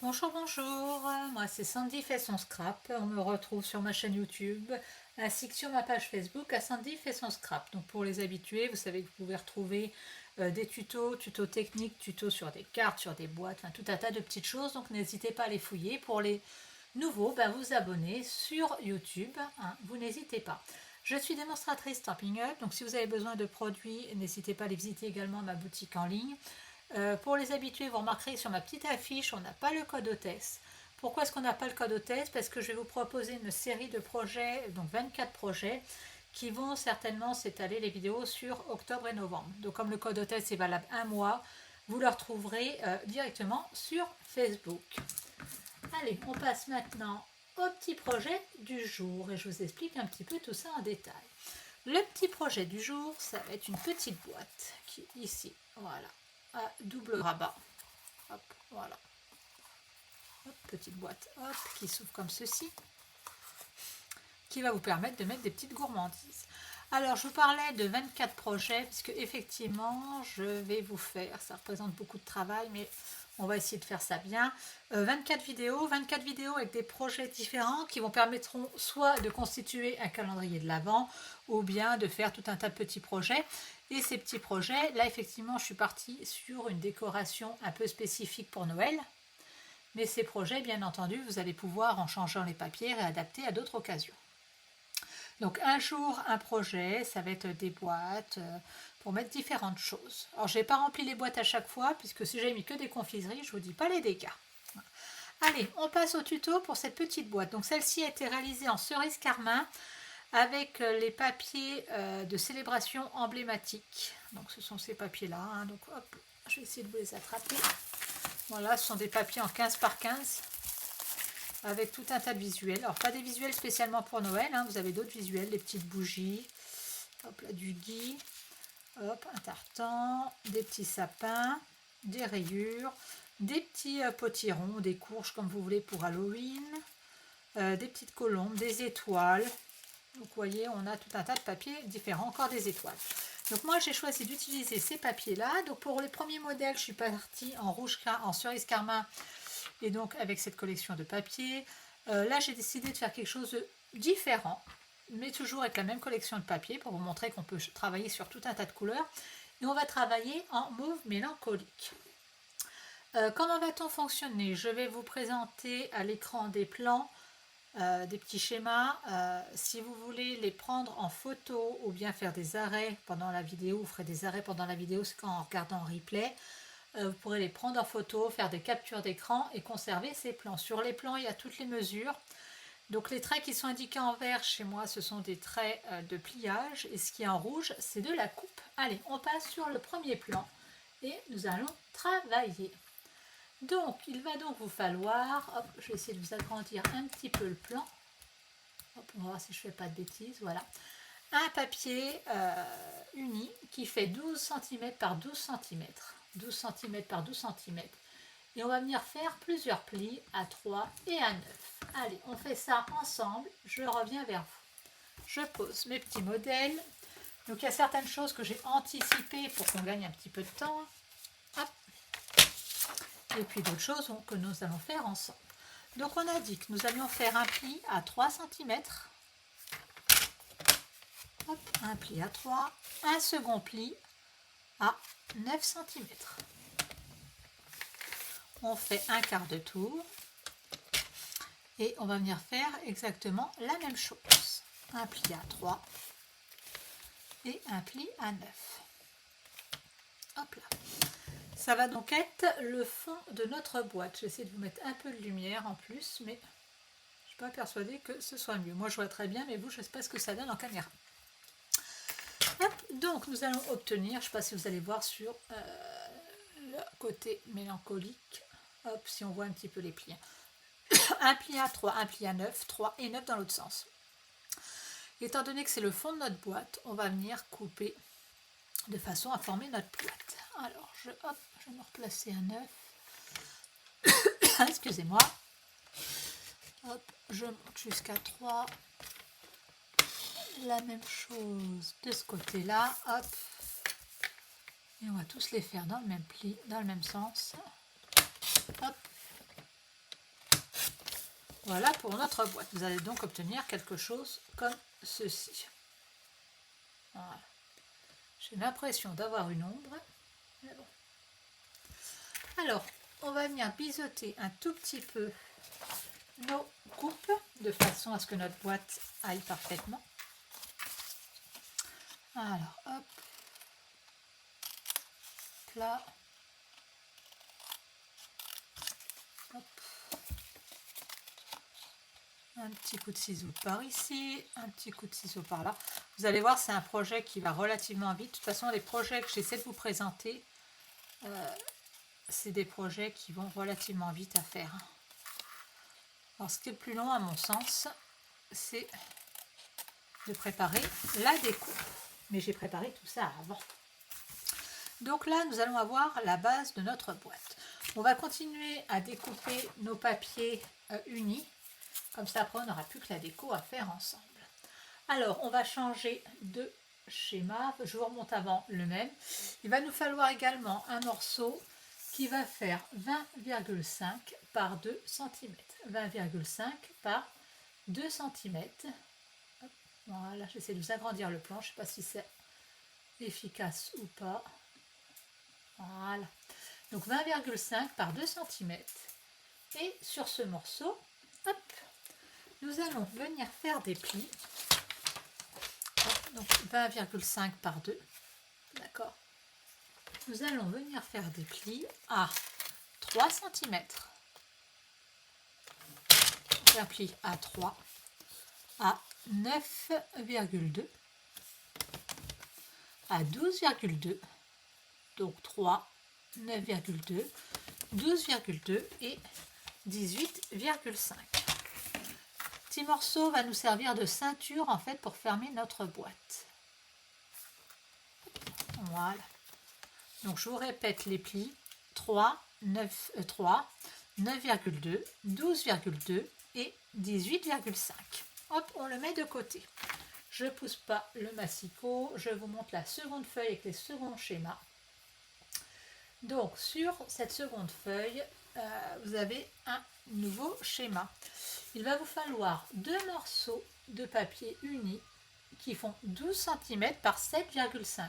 Bonjour, bonjour, moi c'est Sandy fait son scrap, on me retrouve sur ma chaîne YouTube ainsi que sur ma page Facebook à Sandy fait son scrap. Donc pour les habitués, vous savez que vous pouvez retrouver des tutos techniques, tutos sur des cartes, sur des boîtes, enfin tout un tas de petites choses, donc n'hésitez pas à les fouiller. Pour les nouveaux, vous abonner sur YouTube, hein, vous n'hésitez pas. Je suis démonstratrice Stampin' Up, donc si vous avez besoin de produits, n'hésitez pas à les visiter également ma boutique en ligne. Pour les habitués, vous remarquerez que sur ma petite affiche, on n'a pas le code hôtesse. Pourquoi est-ce qu'on n'a pas le code hôtesse? Parce que je vais vous proposer une série de projets, donc 24 projets, qui vont certainement s'étaler les vidéos sur octobre et novembre. Donc comme le code hôtesse est valable un mois, vous le retrouverez directement sur Facebook. Allez, on passe maintenant au petit projet du jour et je vous explique un petit peu tout ça en détail. Le petit projet du jour, ça va être une petite boîte qui est ici, voilà, à double rabat. Hop, voilà. Hop, petite boîte, hop, qui s'ouvre comme ceci, qui va vous permettre de mettre des petites gourmandises. Alors, je vous parlais de 24 projets, puisque effectivement, je vais vous faire, ça représente beaucoup de travail, mais on va essayer de faire ça bien. 24 vidéos avec des projets différents qui vous permettront soit de constituer un calendrier de l'Avent, ou bien de faire tout un tas de petits projets. Et ces petits projets, là effectivement, je suis partie sur une décoration un peu spécifique pour Noël. Mais ces projets, bien entendu, vous allez pouvoir, en changeant les papiers, réadapter à d'autres occasions. Donc un jour, un projet, ça va être des boîtes pour mettre différentes choses. Alors je n'ai pas rempli les boîtes à chaque fois, puisque si j'ai mis que des confiseries, je ne vous dis pas les dégâts. Allez, on passe au tuto pour cette petite boîte. Donc celle-ci a été réalisée en cerise carmin avec les papiers de célébration emblématique. Donc ce sont ces papiers-là. Hein. Donc hop, je vais essayer de vous les attraper. Voilà, ce sont des papiers en 15 par 15 avec tout un tas de visuels. Alors pas des visuels spécialement pour Noël, hein. Vous avez d'autres visuels, des petites bougies, hop là, du gui, hop, un tartan, des petits sapins, des rayures, des petits potirons, des courges comme vous voulez pour Halloween, des petites colombes, des étoiles. Donc vous voyez, on a tout un tas de papiers différents, encore des étoiles. Donc moi j'ai choisi d'utiliser ces papiers là. Donc pour les premiers modèles, je suis partie en rouge, en cerise carmin, et donc avec cette collection de papiers. Là j'ai décidé de faire quelque chose de différent, mais toujours avec la même collection de papiers pour vous montrer qu'on peut travailler sur tout un tas de couleurs. Et on va travailler en mauve mélancolique. Comment va-t-on fonctionner? Je vais vous présenter à l'écran des plans, des petits schémas. Si vous voulez les prendre en photo ou bien faire des arrêts pendant la vidéo, vous ferez des arrêts pendant la vidéo, c'est en regardant en replay. Vous pourrez les prendre en photo, faire des captures d'écran et conserver ces plans. Sur les plans, il y a toutes les mesures. Donc les traits qui sont indiqués en vert chez moi, ce sont des traits de pliage. Et ce qui est en rouge, c'est de la coupe. Allez, on passe sur le premier plan et nous allons travailler. Donc, il va donc vous falloir, hop, je vais essayer de vous agrandir un petit peu le plan. Hop, on va voir si je ne fais pas de bêtises, voilà. Un papier uni qui fait 12 cm par 12 cm. 12 cm par 12 cm. Et on va venir faire plusieurs plis à 3 et à 9. Allez, on fait ça ensemble. Je reviens vers vous. Je pose mes petits modèles. Donc il y a certaines choses que j'ai anticipées pour qu'on gagne un petit peu de temps. Hop. Et puis d'autres choses que nous allons faire ensemble. Donc on a dit que nous allions faire un pli à 3 cm. Hop, un pli à 3, un second pli à 9 cm. On fait un quart de tour et on va venir faire exactement la même chose. Un pli à 3 et un pli à 9. Hop là. Ça va donc être le fond de notre boîte. J'essaie de vous mettre un peu de lumière en plus, mais je ne suis pas persuadée que ce soit mieux. Moi je vois très bien, mais vous, je ne sais pas ce que ça donne en caméra. Hop, donc nous allons obtenir, je ne sais pas si vous allez voir sur le côté mélancolique, hop, si on voit un petit peu les plis. Un pli à 3, un pli à 9, 3 et 9 dans l'autre sens. Étant donné que c'est le fond de notre boîte, on va venir couper de façon à former notre boîte. Alors, je vais me replacer à 9. Excusez-moi. Hop, je monte jusqu'à 3. La même chose de ce côté-là. Hop. Et on va tous les faire dans le même pli, dans le même sens. Hop. Voilà pour notre boîte. Vous allez donc obtenir quelque chose comme ceci. Voilà. J'ai l'impression d'avoir une ombre. Mais bon. Alors, on va venir biseauter un tout petit peu nos coupes de façon à ce que notre boîte aille parfaitement. Alors, hop, là, hop, un petit coup de ciseau par ici, un petit coup de ciseau par là. Vous allez voir, c'est un projet qui va relativement vite. De toute façon, les projets que j'essaie de vous présenter, c'est des projets qui vont relativement vite à faire. Alors, ce qui est le plus long, à mon sens, c'est de préparer la découpe. Mais j'ai préparé tout ça avant. Donc là, nous allons avoir la base de notre boîte. On va continuer à découper nos papiers unis. Comme ça, après, on n'aura plus que la déco à faire ensemble. Alors, on va changer de schéma. Je vous remonte avant le même. Il va nous falloir également un morceau qui va faire 20,5 par 2 cm. 20,5 par 2 cm. Voilà, j'essaie de vous agrandir le plan. Je ne sais pas si c'est efficace ou pas. Voilà. Donc 20,5 par 2 cm. Et sur ce morceau, hop, nous allons venir faire des plis. Donc 20,5 par 2. D'accord. Nous allons venir faire des plis à 3 cm. Un pli à 3, à 9,2, à 12,2, donc 3, 9,2, 12,2 et 18,5. Petit morceau va nous servir de ceinture en fait pour fermer notre boîte. Voilà. Donc je vous répète les plis 3, 9,2, 12,2 et 18,5. Hop, on le met de côté. Je ne pousse pas le massicot, je vous montre la seconde feuille avec les seconds schémas. Donc sur cette seconde feuille, vous avez un nouveau schéma. Il va vous falloir deux morceaux de papier unis qui font 12 cm par 7,5.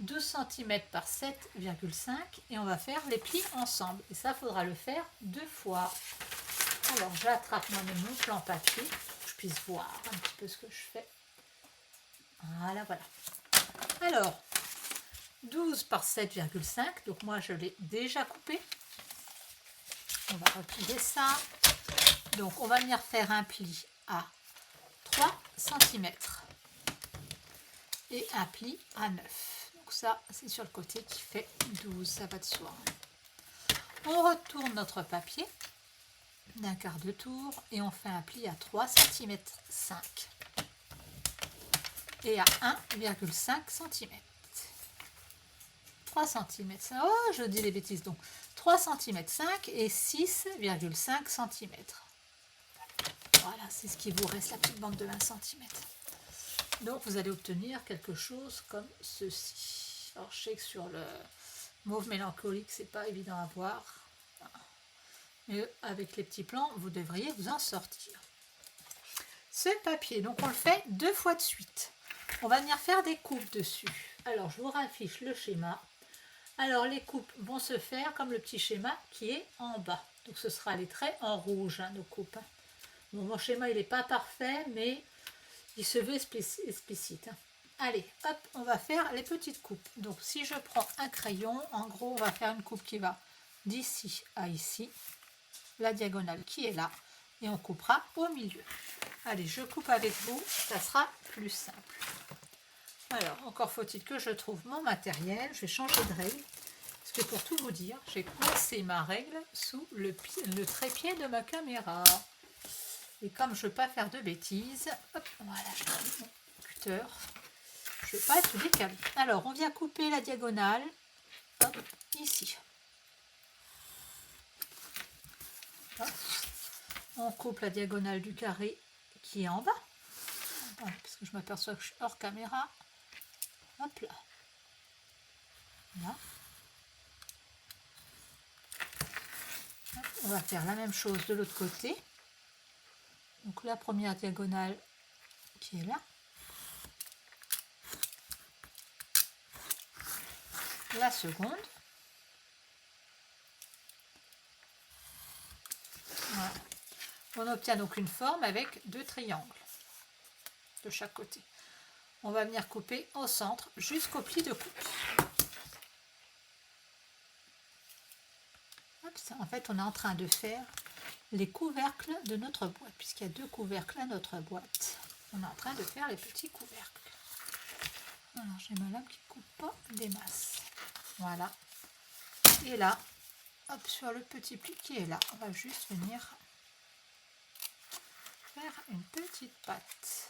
12 cm par 7,5 et on va faire les plis ensemble. Et ça, il faudra le faire 2 fois. Alors, j'attrape moi-même mon plan papier pour que je puisse voir un petit peu ce que je fais. Voilà, voilà. Alors, 12 par 7,5, donc moi je l'ai déjà coupé. On va replier ça. Donc, on va venir faire un pli à 3 cm et un pli à 9. Donc ça, c'est sur le côté qui fait 12, ça va de soi. On retourne notre papier d'un quart de tour et on fait un pli à 3 cm 5 et à 1,5 cm. 3 cm, oh je dis les bêtises, donc 3 cm 5 et 6,5 cm. Voilà, c'est ce qui vous reste, la petite bande de 20 cm. Donc vous allez obtenir quelque chose comme ceci. Alors je sais que sur le mauve mélancolique, c'est pas évident à voir. Mais avec les petits plans, vous devriez vous en sortir. Ce papier, donc on le fait 2 fois de suite. On va venir faire des coupes dessus. Alors je vous raffiche le schéma. Alors les coupes vont se faire comme le petit schéma qui est en bas. Donc ce sera les traits en rouge, hein, nos coupes. Bon, mon schéma il n'est pas parfait, mais il se veut explicite. Allez, hop, on va faire les petites coupes. Donc si je prends un crayon, en gros on va faire une coupe qui va d'ici à ici. La diagonale qui est là. Et on coupera au milieu. Allez, je coupe avec vous, ça sera plus simple. Alors, encore faut-il que je trouve mon matériel. Je vais changer de règle. Parce que pour tout vous dire, j'ai coincé ma règle sous le trépied de ma caméra. Et comme je ne veux pas faire de bêtises, hop, voilà, je mets mon cutter. Je ne vais pas tout décaler. Alors, on vient couper la diagonale, hop, ici. Hop. On coupe la diagonale du carré qui est en bas. Voilà, parce que je m'aperçois que je suis hors caméra. Hop là. Là. Hop, on va faire la même chose de l'autre côté. Donc la première diagonale qui est là. La seconde. Voilà. On obtient donc une forme avec 2 triangles de chaque côté. On va venir couper au centre jusqu'au pli de coupe. Hop, ça, en fait, on est en train de faire les couvercles de notre boîte, puisqu'il y a 2 couvercles à notre boîte. On est en train de faire les petits couvercles. Alors, j'ai ma lame qui ne coupe pas des masses. Voilà. Et là, hop, sur le petit pli qui est là, on va juste venir faire une petite patte.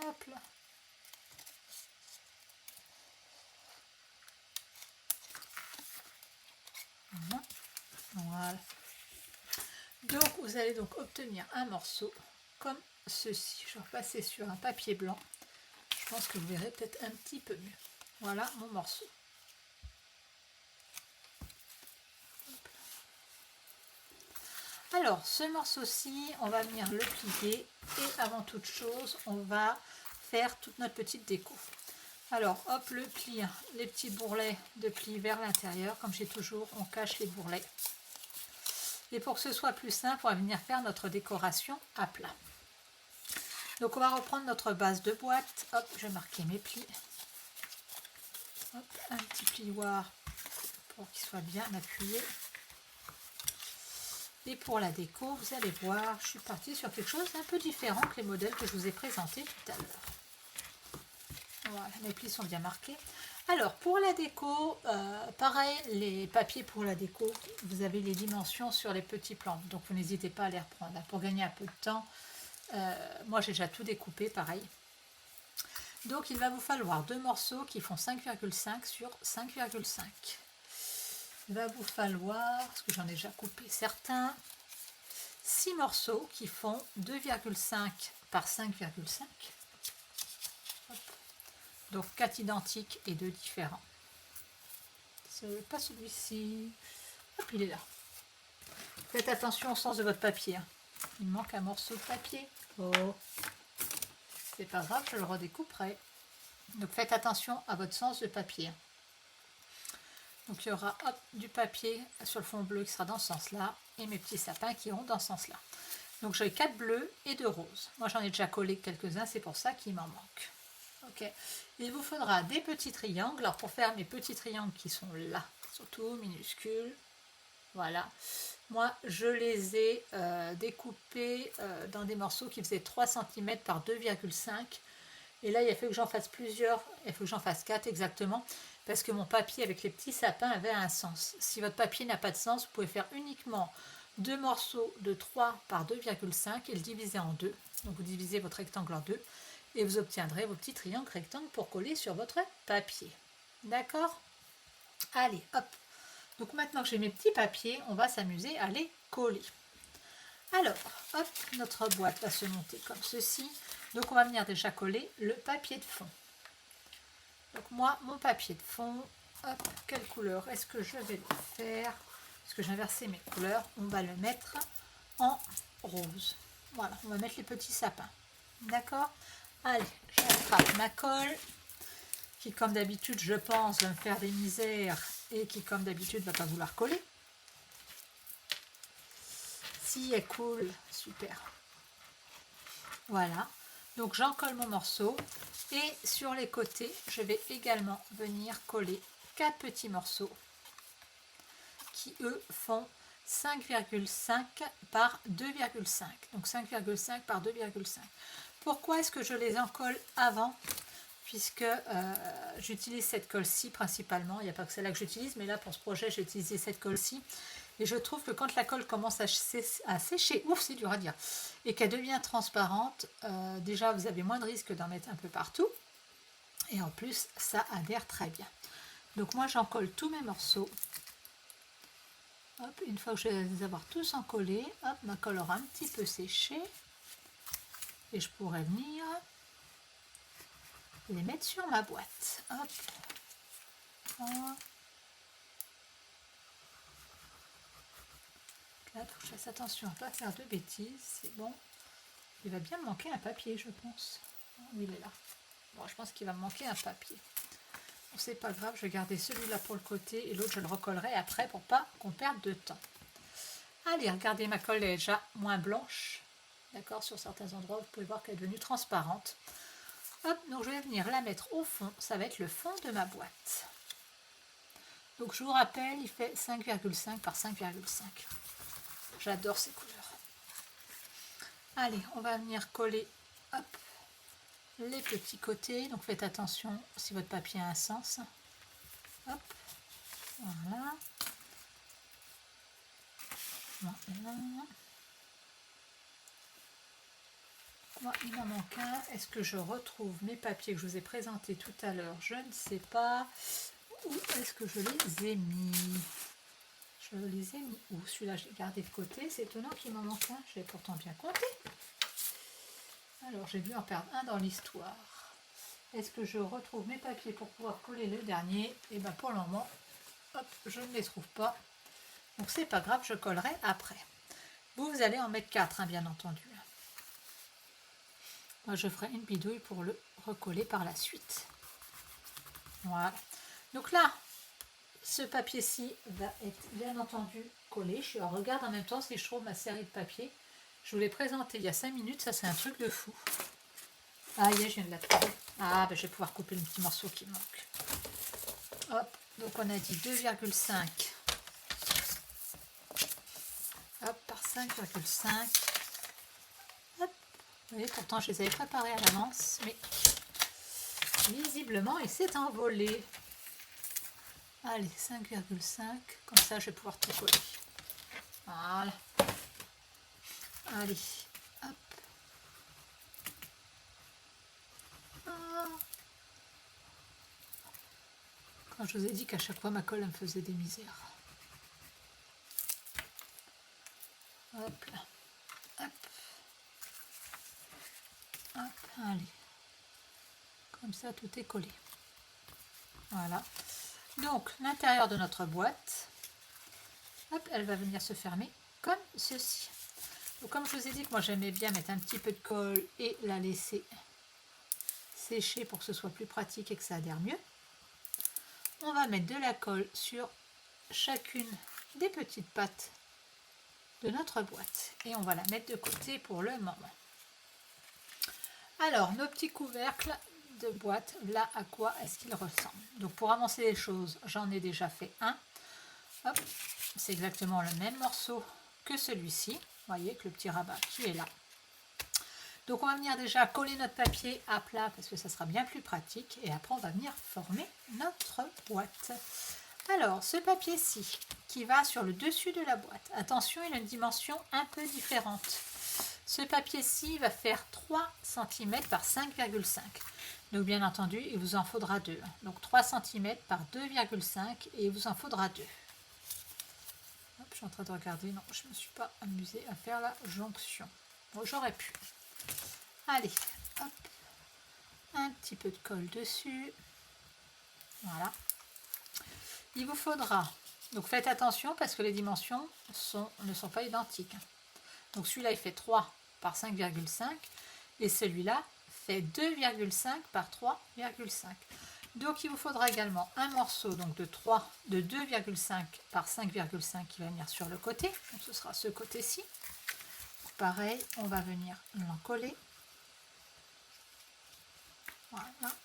Hop là. Voilà. Donc vous allez donc obtenir un morceau comme ceci. Je vais repasser sur un papier blanc. Je pense que vous verrez peut-être un petit peu mieux. Voilà mon morceau. Alors ce morceau-ci, on va venir le plier et avant toute chose, on va faire toute notre petite déco. Alors hop, le pli, les petits bourrelets de pli vers l'intérieur. Comme j'ai toujours, on cache les bourrelets. Et pour que ce soit plus simple, on va venir faire notre décoration à plat. Donc on va reprendre notre base de boîte. Hop, je vais marquer mes plis. Hop, un petit plioir pour qu'il soit bien appuyé. Et pour la déco, vous allez voir, je suis partie sur quelque chose d'un peu différent que les modèles que je vous ai présentés tout à l'heure. Voilà, mes plis sont bien marqués. Alors pour la déco, pareil, les papiers pour la déco, vous avez les dimensions sur les petits plans, donc vous n'hésitez pas à les reprendre. Pour gagner un peu de temps, moi j'ai déjà tout découpé pareil. Donc il va vous falloir 2 morceaux qui font 5,5 sur 5,5. Il va vous falloir, parce que j'en ai déjà coupé certains, 6 morceaux qui font 2,5 par 5,5. Donc 4 identiques et 2 différents. C'est pas celui-ci. Hop, il est là. Faites attention au sens de votre papier. Il me manque un morceau de papier. Oh, c'est pas grave, je le redécouperai. Donc faites attention à votre sens de papier. Donc il y aura hop, du papier sur le fond bleu qui sera dans ce sens-là et mes petits sapins qui iront dans ce sens-là. Donc j'ai 4 bleus et 2 roses. Moi j'en ai déjà collé quelques-uns, c'est pour ça qu'il m'en manque. Ok. Il vous faudra des petits triangles. Alors pour faire mes petits triangles qui sont là, surtout minuscules, voilà. Moi je les ai découpés dans des morceaux qui faisaient 3 cm par 2,5. Et là il a fallu que j'en fasse plusieurs, il faut que j'en fasse 4 exactement, parce que mon papier avec les petits sapins avait un sens. Si votre papier n'a pas de sens, vous pouvez faire uniquement 2 morceaux de 3 par 2,5 et le diviser en 2. Donc vous divisez votre rectangle en 2 et vous obtiendrez vos petits triangles rectangles pour coller sur votre papier. D'accord? Allez, hop. Donc maintenant que j'ai mes petits papiers, on va s'amuser à les coller. Alors, hop, notre boîte va se monter comme ceci. Donc on va venir déjà coller le papier de fond. Donc moi, mon papier de fond, hop, quelle couleur est-ce que je vais le faire? Parce que j'ai inversé mes couleurs, on va le mettre en rose. Voilà, on va mettre les petits sapins. D'accord? Allez, j'attrape ma colle, qui comme d'habitude, je pense, va me faire des misères et qui comme d'habitude, ne va pas vouloir coller. Si elle coule, super. Voilà, donc j'en colle mon morceau et sur les côtés, je vais également venir coller 4 petits morceaux qui eux font 5,5 par 2,5. Donc 5,5 par 2,5. Pourquoi est-ce que je les encolle avant? Puisque j'utilise cette colle-ci principalement. Il n'y a pas que celle-là que j'utilise, mais là pour ce projet, j'ai utilisé cette colle-ci. Et je trouve que quand la colle commence à sécher, ouf, c'est dur à dire, et qu'elle devient transparente, déjà vous avez moins de risque d'en mettre un peu partout. Et en plus, ça adhère très bien. Donc moi, j'en colle tous mes morceaux. Hop, une fois que je vais les avoir tous encollés, hop, ma colle aura un petit peu séché. Et je pourrais venir les mettre sur ma boîte. Hop. Là, il faut que je fasse attention à ne pas faire de bêtises. C'est bon. Il va bien me manquer un papier, je pense. Oui, il est là. Bon, je pense qu'il va me manquer un papier. Bon, c'est pas grave, je vais garder celui-là pour le côté et l'autre, je le recollerai après pour pas qu'on perde de temps. Allez, regardez, ma colle est déjà moins blanche. D'accord, sur certains endroits, vous pouvez voir qu'elle est devenue transparente. Hop, donc je vais venir la mettre au fond. Ça va être le fond de ma boîte. Donc je vous rappelle, il fait 5,5 par 5,5. J'adore ces couleurs. Allez, on va venir coller hop, les petits côtés. Donc faites attention si votre papier a un sens. Hop, voilà. Voilà. Moi, il m'en manque un. Est-ce que je retrouve mes papiers que je vous ai présentés tout à l'heure? Je ne sais pas. Où est-ce que je les ai mis? Je les ai mis où? Celui-là, je l'ai gardé de côté. C'est étonnant qu'il m'en manque un. J'ai pourtant bien compté. Alors, j'ai dû en perdre un dans l'histoire. Est-ce que je retrouve mes papiers pour pouvoir coller le dernier? Et bien, pour le moment, hop, je ne les trouve pas. Donc, c'est pas grave, je collerai après. Vous allez en mettre 4, hein, bien entendu. Moi, je ferai une bidouille pour le recoller par la suite. Voilà. Donc là, ce papier-ci va être bien entendu collé. Je regarde en même temps si je trouve ma série de papiers. Je vous l'ai présenté il y a 5 minutes. Ça, c'est un truc de fou. Ah, je viens de la trouver. Ah, ben, je vais pouvoir couper le petit morceau qui manque. Hop. Donc, on a dit 2,5. Hop, par 5,5. Hop. Vous voyez, pourtant, je les avais préparés à l'avance. Mais visiblement, il s'est envolé. Allez, 5,5. Comme ça, je vais pouvoir tout coller. Voilà. Allez, hop. Quand je vous ai dit qu'à chaque fois, ma colle elle me faisait des misères. Hop là. Hop. Hop, allez. Comme ça, tout est collé. Voilà. Donc, l'intérieur de notre boîte, hop, elle va venir se fermer comme ceci. Donc, comme je vous ai dit que moi, j'aimais bien mettre un petit peu de colle et la laisser sécher pour que ce soit plus pratique et que ça adhère mieux. On va mettre de la colle sur chacune des petites pattes de notre boîte et on va la mettre de côté pour le moment. Alors, nos petits couvercles de boîte, là, à quoi est-ce qu'ils ressemblent? Donc, pour avancer les choses, j'en ai déjà fait un. Hop, c'est exactement le même morceau que celui-ci. Vous voyez, avec le petit rabat qui est là. Donc, on va venir déjà coller notre papier à plat parce que ça sera bien plus pratique. Et après, on va venir former notre boîte. Alors, ce papier-ci qui va sur le dessus de la boîte. Attention, il a une dimension un peu différente. Ce papier-ci va faire 3 cm par 5,5. Donc, bien entendu, il vous en faudra 2. Donc, 3 cm par 2,5 et il vous en faudra 2. Hop, je suis en train de regarder. Non, je ne me suis pas amusée à faire la jonction. Bon, j'aurais pu. Allez, hop. Un petit peu de colle dessus. Voilà. Il vous faudra, donc faites attention parce que les dimensions ne sont pas identiques. Donc celui-là, il fait 3 par 5,5 et celui-là fait 2,5 par 3,5. Donc il vous faudra également un morceau donc de 2,5 par 5,5 qui va venir sur le côté. Donc ce sera ce côté-ci. Pareil, on va venir l'encoller. Voilà.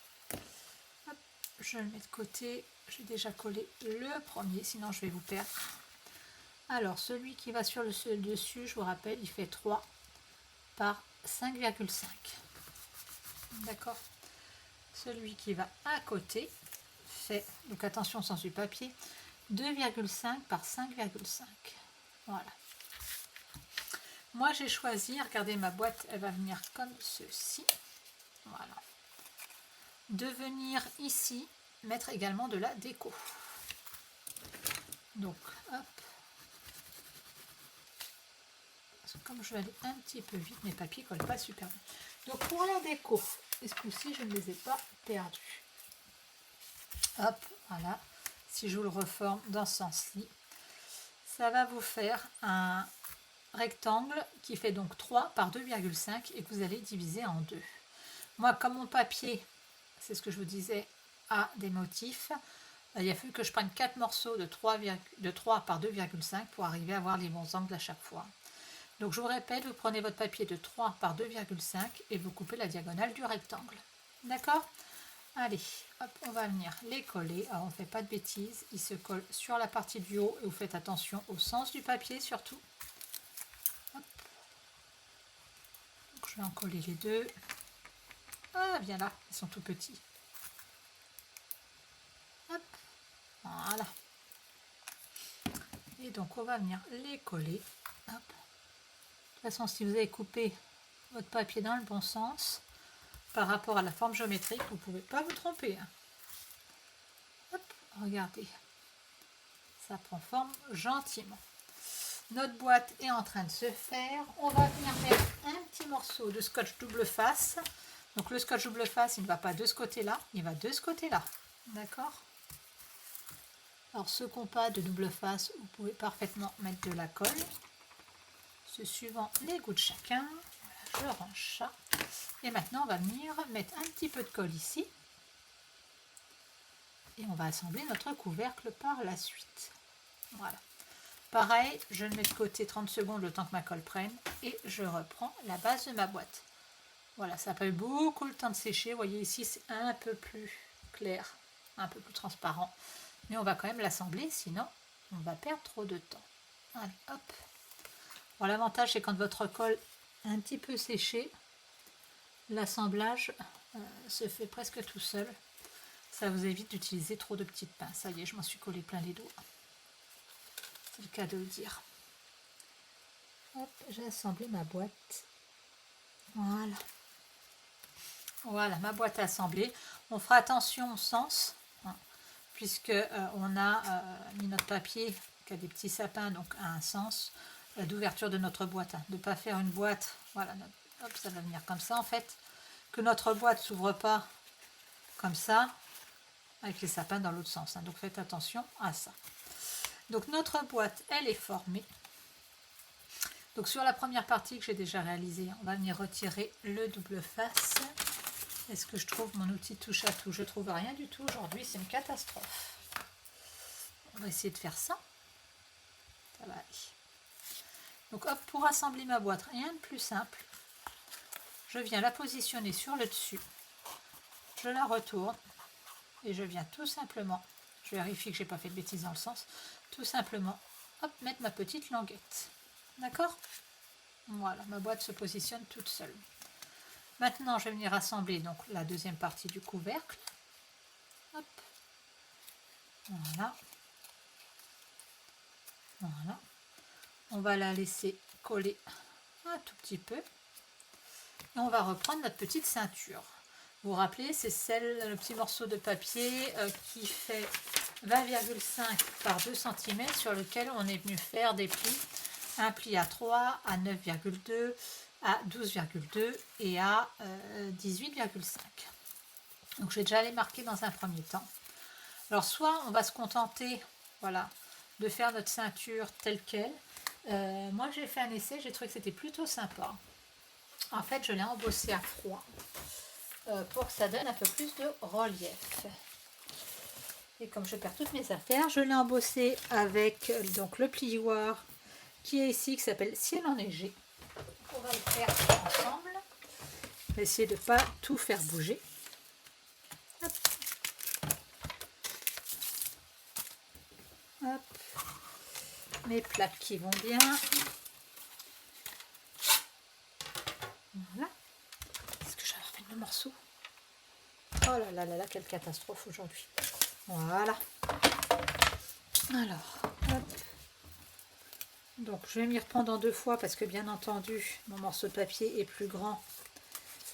Hop, je le mets de côté. J'ai déjà collé le premier, sinon je vais vous perdre. Alors, celui qui va sur le dessus, je vous rappelle, il fait 3 par 5,5. D'accord? Celui qui va à côté fait, donc attention sans du papier, 2,5 par 5,5. Voilà. Moi, j'ai choisi, regardez ma boîte, elle va venir comme ceci. Voilà. De venir ici mettre également de la déco. Donc, hop. Parce que comme je vais aller un petit peu vite, mes papiers ne collent pas super bien. Donc, pour la déco, ce coup-ci, je ne les ai pas perdus. Hop, voilà. Si je vous le reforme dans ce sens-ci, ça va vous faire un rectangle qui fait donc 3 par 2,5 et que vous allez diviser en deux. Moi, comme mon papier, c'est ce que je vous disais, a des motifs, il a fallu que je prenne 4 morceaux de 3 par 2,5 pour arriver à avoir les bons angles à chaque fois. Donc je vous répète, vous prenez votre papier de 3 par 2,5 et vous coupez la diagonale du rectangle. D'accord? Allez, hop, on va venir les coller. Alors on ne fait pas de bêtises, ils se collent sur la partie du haut et vous faites attention au sens du papier surtout. Hop. Donc, je vais en coller les deux. Ah, bien là, ils sont tout petits. Hop, voilà. Et donc on va venir les coller. Hop. De toute façon, si vous avez coupé votre papier dans le bon sens, par rapport à la forme géométrique, vous ne pouvez pas vous tromper. Hop, regardez, ça prend forme gentiment. Notre boîte est en train de se faire. On va venir mettre un petit morceau de scotch double face. Donc le scotch double face, il ne va pas de ce côté-là, il va de ce côté-là. D'accord? Alors ceux qui n'ont pas de double face, vous pouvez parfaitement mettre de la colle. C'est suivant les goûts de chacun. Voilà, je range ça. Et maintenant, on va venir mettre un petit peu de colle ici. Et on va assembler notre couvercle par la suite. Voilà. Pareil, je le mets de côté 30 secondes le temps que ma colle prenne. Et je reprends la base de ma boîte. Voilà, ça n'a pas eu beaucoup le temps de sécher. Vous voyez ici, c'est un peu plus clair, un peu plus transparent. Mais on va quand même l'assembler, sinon on va perdre trop de temps. Allez, hop. Bon, l'avantage, c'est quand votre colle est un petit peu séchée, l'assemblage se fait presque tout seul. Ça vous évite d'utiliser trop de petites pinces. Ça y est, je m'en suis collé plein les doigts. C'est le cas de le dire. Hop, j'ai assemblé ma boîte. Voilà. Voilà, ma boîte assemblée. On fera attention au sens, hein, puisque on a mis notre papier qui a des petits sapins, donc à un sens d'ouverture de notre boîte. Hein, de ne pas faire une boîte, voilà, hop, ça va venir comme ça en fait. Que notre boîte ne s'ouvre pas comme ça, avec les sapins dans l'autre sens. Hein, donc faites attention à ça. Donc notre boîte, elle est formée. Donc sur la première partie que j'ai déjà réalisée, on va venir retirer le double face. Est-ce que je trouve mon outil touche à tout? Je ne trouve rien du tout aujourd'hui, c'est une catastrophe. On va essayer de faire ça. Ça va aller. Donc hop, pour assembler ma boîte, rien de plus simple. Je viens la positionner sur le dessus. Je la retourne. Et je viens tout simplement, je vérifie que je n'ai pas fait de bêtises dans le sens, tout simplement, hop, mettre ma petite languette. D'accord? Voilà, ma boîte se positionne toute seule. Maintenant, je vais venir assembler donc la deuxième partie du couvercle. Hop. Voilà. Voilà. On va la laisser coller un tout petit peu. Et on va reprendre notre petite ceinture. Vous vous rappelez, c'est le petit morceau de papier qui fait 20,5 par 2 cm sur lequel on est venu faire des plis. Un pli à 3, à 9,2, à 12,2 et à 18,5. Donc je vais déjà les marquer dans un premier temps. Alors soit on va se contenter, voilà, de faire notre ceinture telle qu'elle. Moi j'ai fait un essai, j'ai trouvé que c'était plutôt sympa. En fait, je l'ai embossé à froid. Pour que ça donne un peu plus de relief. Et comme je perds toutes mes affaires, je l'ai embossé avec donc le plioir qui est ici, qui s'appelle Ciel enneigé. On va le faire ensemble. On va essayer de ne pas tout faire bouger. Hop. Hop. Mes plaques qui vont bien. Voilà. Est-ce que j'avais refait le morceau? Oh là là là là, quelle catastrophe aujourd'hui. Voilà. Alors, hop. Donc je vais m'y reprendre en deux fois parce que bien entendu, mon morceau de papier est plus grand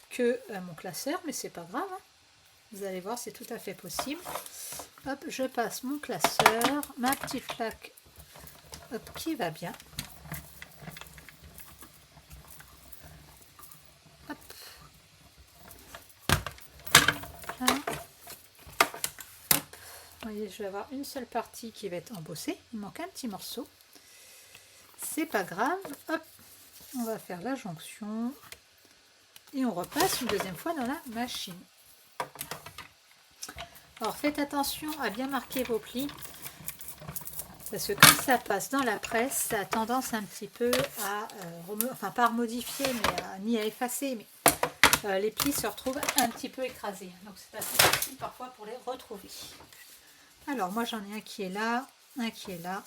que mon classeur, mais c'est pas grave. Hein. Vous allez voir, c'est tout à fait possible. Hop, je passe mon classeur, ma petite plaque hop, qui va bien. Vous voyez, je vais avoir une seule partie qui va être embossée. Il manque un petit morceau. c'est pas grave. Hop, on va faire la jonction. Et on repasse une deuxième fois dans la machine. Alors faites attention à bien marquer vos plis. Parce que quand ça passe dans la presse, ça a tendance un petit peu à, enfin pas à modifier, mais ni à effacer, mais les plis se retrouvent un petit peu écrasés. Donc c'est assez facile parfois pour les retrouver. Alors moi j'en ai un qui est là, un qui est là,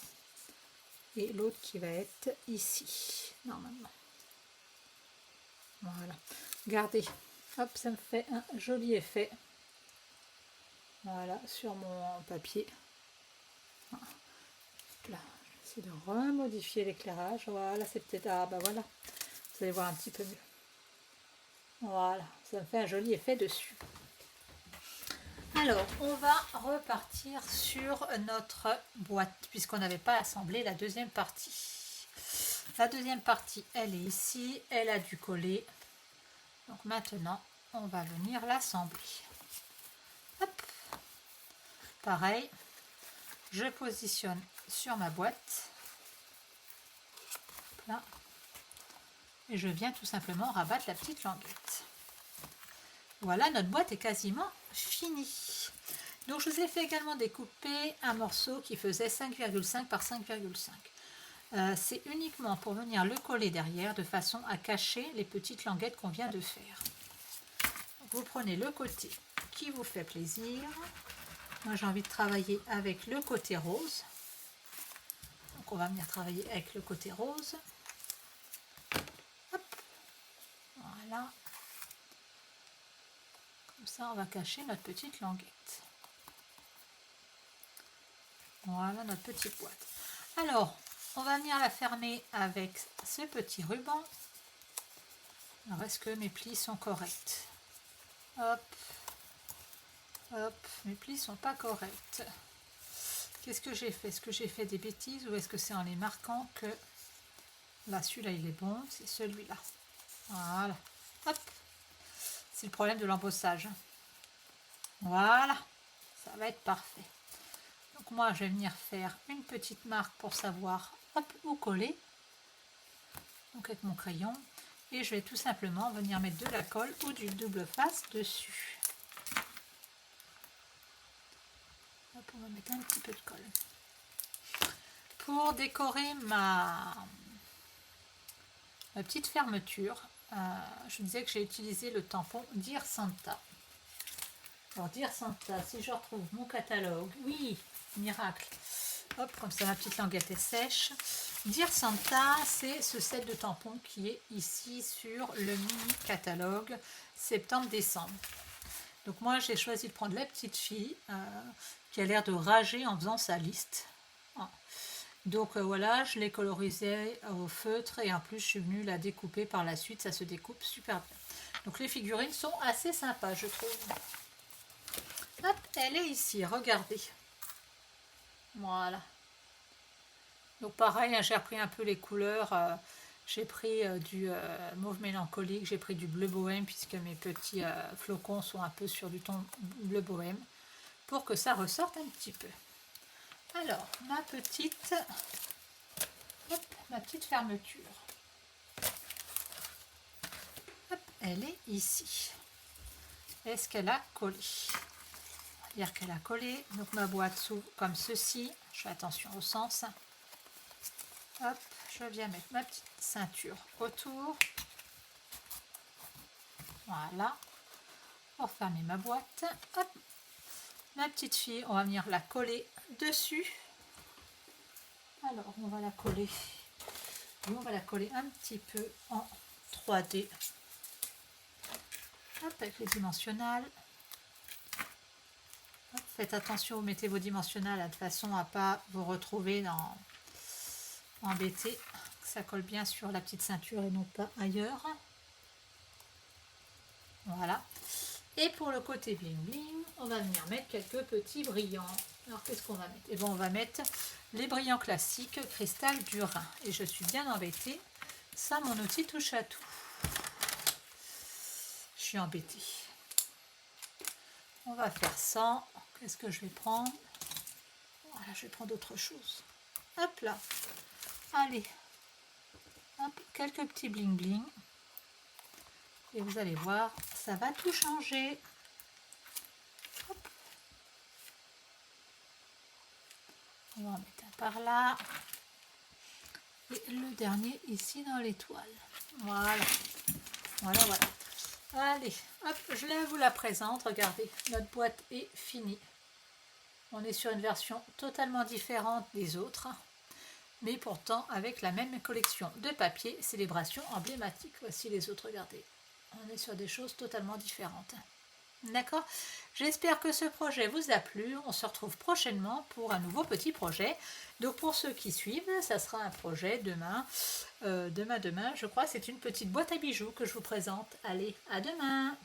et l'autre qui va être ici, normalement. Voilà. Regardez, hop, ça me fait un joli effet. Voilà, sur mon papier. Voilà. Là, je vais essayer de remodifier l'éclairage. Voilà, c'est peut-être... Ah, bah voilà. Vous allez voir un petit peu mieux. Voilà, ça me fait un joli effet dessus. Alors, on va repartir sur notre boîte, puisqu'on n'avait pas assemblé la deuxième partie. La deuxième partie, elle est ici. Elle a dû coller. Donc maintenant, on va venir l'assembler. Hop. Pareil, je positionne sur ma boîte. Là. Et je viens tout simplement rabattre la petite languette. Voilà, notre boîte est quasiment finie. Donc je vous ai fait également découper un morceau qui faisait 5,5 par 5,5. C'est uniquement pour venir le coller derrière de façon à cacher les petites languettes qu'on vient de faire. Vous prenez le côté qui vous fait plaisir. Moi j'ai envie de travailler avec le côté rose. Donc on va venir travailler avec le côté rose. Hop. Voilà. Comme ça on va cacher notre petite languette. Voilà notre petite boîte. Alors on va venir la fermer avec ce petit ruban. Alors est-ce que mes plis sont corrects? Hop. Hop, mes plis sont pas corrects. Qu'est-ce que j'ai fait? Est-ce que j'ai fait des bêtises ou est-ce que c'est en les marquant que... Là, celui-là, il est bon, c'est celui-là. Voilà. Hop. C'est le problème de l'embossage. Voilà. Ça va être parfait. Donc moi, je vais venir faire une petite marque pour savoir hop, où coller. Donc avec mon crayon. Et je vais tout simplement venir mettre de la colle ou du double face dessus. Hop, on va mettre un petit peu de colle. Pour décorer ma petite fermeture, je disais que j'ai utilisé le tampon Dear Santa. Alors Dear Santa, si je retrouve mon catalogue, oui, miracle. Hop, comme ça ma petite languette est sèche. Dear Santa, c'est ce set de tampons qui est ici sur le mini catalogue septembre-décembre. Donc moi j'ai choisi de prendre la petite fille qui a l'air de rager en faisant sa liste. Donc voilà, je l'ai colorisée au feutre et en plus je suis venue la découper par la suite, ça se découpe super bien. Donc les figurines sont assez sympas je trouve. Hop, elle est ici, regardez. Voilà. Donc pareil, j'ai repris un peu les couleurs, j'ai pris du mauve mélancolique, j'ai pris du bleu bohème puisque mes petits flocons sont un peu sur du ton bleu bohème pour que ça ressorte un petit peu. Alors, ma petite fermeture. Hop, elle est ici. Est-ce qu'elle a collé? On va dire qu'elle a collé. Donc ma boîte s'ouvre comme ceci. Je fais attention au sens. Hop, je viens mettre ma petite ceinture autour. Voilà. Pour fermer ma boîte. Hop. Ma petite fille, on va venir la coller dessus. Alors, on va la coller. Et on va la coller un petit peu en 3D. Hop, avec les dimensionnels. Hop, faites attention, vous mettez vos dimensionnels de façon à ne pas vous retrouver embêté. Ça colle bien sur la petite ceinture et non pas ailleurs. Voilà. Et pour le côté bling bling, on va venir mettre quelques petits brillants. Alors qu'est-ce qu'on va mettre? Et bon, on va mettre les brillants classiques cristal du Rhin. Et je suis bien embêtée. Ça, mon outil touche à tout. Je suis embêtée. On va faire 100. Qu'est-ce que je vais prendre? Voilà, je vais prendre autre chose. Hop là. Allez. Hop, quelques petits bling bling. Et vous allez voir, ça va tout changer. Hop. On va en mettre un par là. Et le dernier ici dans l'étoile. Voilà. Voilà, voilà. Allez, hop, je vous la présente. Regardez, notre boîte est finie. On est sur une version totalement différente des autres, mais pourtant avec la même collection de papier, célébration emblématique. Voici les autres, regardez. On est sur des choses totalement différentes. D'accord? J'espère que ce projet vous a plu. On se retrouve prochainement pour un nouveau petit projet. Donc pour ceux qui suivent, ça sera un projet demain. Demain, je crois, c'est une petite boîte à bijoux que je vous présente. Allez, à demain!